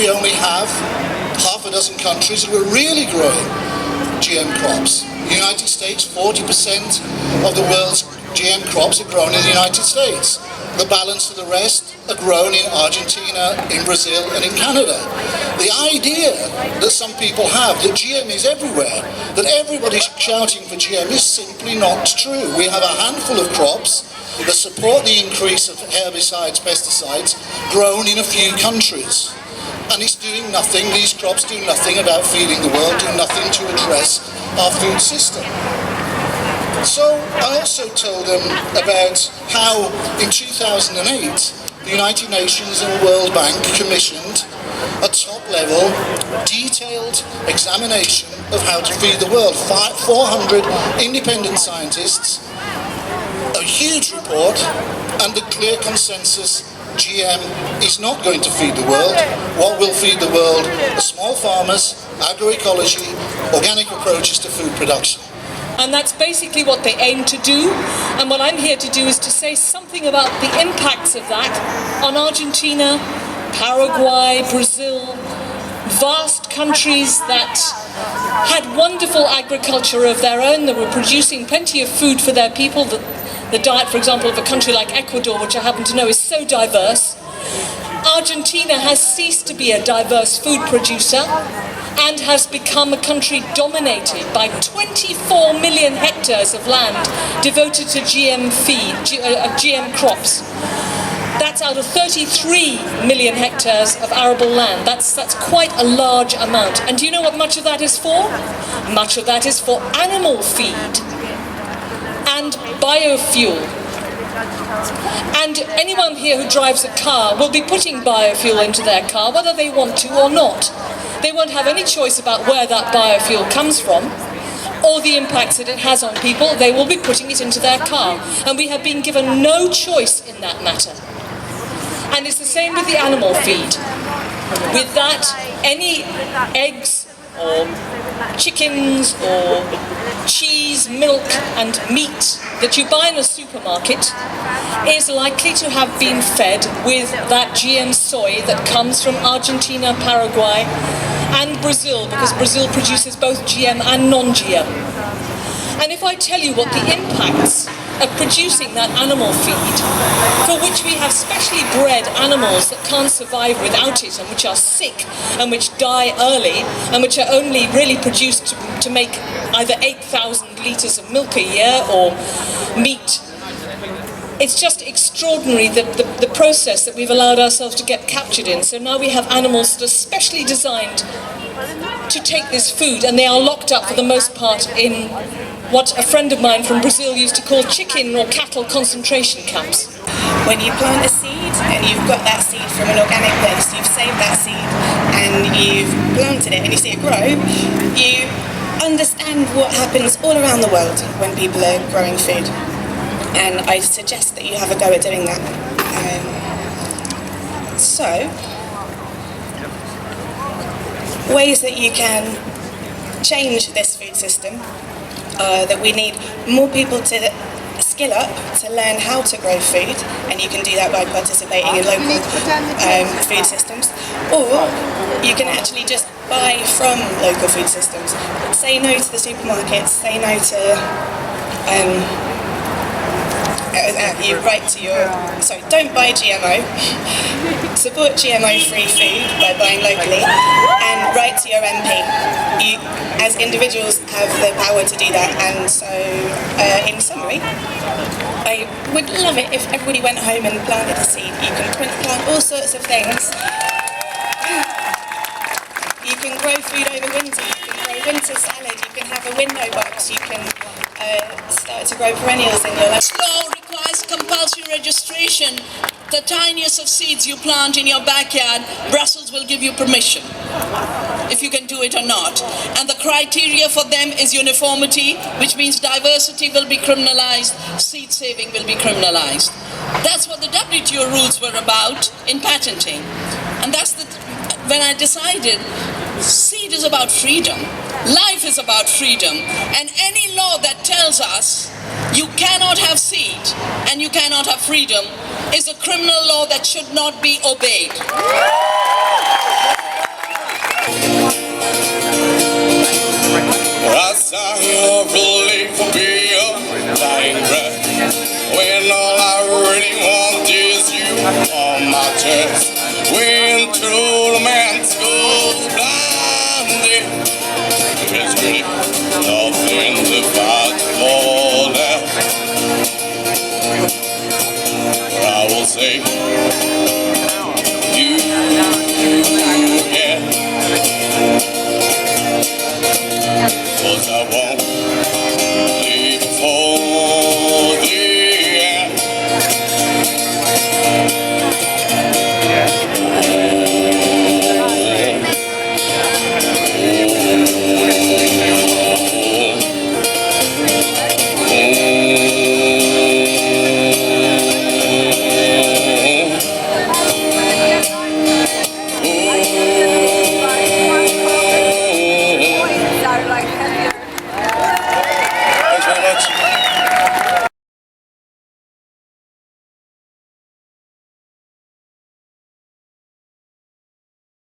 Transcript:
we only have half a dozen countries who are really growing GM crops. The United States, 40% of the world's GM crops are grown in the United States. The balance of the rest are grown in Argentina, in Brazil, and in Canada. The idea that some people have that GM is everywhere, that everybody's shouting for GM, is simply not true. We have a handful of crops that support the increase of herbicides, pesticides, grown in a few countries. And it's doing nothing, these crops do nothing about feeding the world, do nothing to address our food system. So I also told them about how in 2008 the United Nations and the World Bank commissioned a top-level, detailed examination of how to feed the world. 400 independent scientists, a huge report, and the clear consensus: GM is not going to feed the world. What will feed the world are small farmers, agroecology, organic approaches to food production. And that's basically what they aim to do. And what I'm here to do is to say something about the impacts of that on Argentina, Paraguay, Brazil, vast countries that had wonderful agriculture of their own, that were producing plenty of food for their people. The diet, for example, of a country like Ecuador, which I happen to know is so diverse. Argentina has ceased to be a diverse food producer and has become a country dominated by 24 million hectares of land devoted to GM crops. That's out of 33 million hectares of arable land. That's quite a large amount. And do you know what much of that is for? Much of that is for animal feed and biofuel. And anyone here who drives a car will be putting biofuel into their car, whether they want to or not. They won't have any choice about where that biofuel comes from or the impacts that it has on people. They will be putting it into their car. And we have been given no choice in that matter. And it's the same with the animal feed. With that, any eggs or chickens or cheese, milk and meat that you buy in a supermarket is likely to have been fed with that GM soy that comes from Argentina, Paraguay and Brazil, because Brazil produces both GM and non-GM. And if I tell you what the impacts of producing that animal feed, for which we have specially bred animals that can't survive without it and which are sick and which die early and which are only really produced to make either 8,000 litres of milk a year or meat. It's just extraordinary the process that we've allowed ourselves to get captured in. So now we have animals that are specially designed to take this food, and they are locked up for the most part in what a friend of mine from Brazil used to call chicken or cattle concentration camps. When you plant a seed and you've got that seed from an organic place, you've saved that seed and you've planted it and you see it grow, you understand what happens all around the world when people are growing food. And I suggest that you have a go at doing that. So, ways that you can change this food system are that we need more people to skill up to learn how to grow food, and you can do that by participating in local food systems, or you can actually just buy from local food systems. Say no to the supermarkets, say no to don't buy GMO, support GMO-free food by buying locally, and write to your MP. You, as individuals, have the power to do that, and so, in summary, I would love it if everybody went home and planted a seed. You can plant all sorts of things. You can grow food over winter, you can grow winter salad, you can have a window box, you can start to grow perennials in your life. This law requires compulsory registration. The tiniest of seeds you plant in your backyard, Brussels will give you permission, if you can do it or not. And the criteria for them is uniformity, which means diversity will be criminalized, seed saving will be criminalized. That's what the WTO rules were about in patenting. And that's when I decided seed is about freedom. Life is about freedom, and any law that tells us you cannot have seed and you cannot have freedom is a criminal law that should not be obeyed. I saw your belief be a dying breath, when all I really want is you on my chest. When through the man's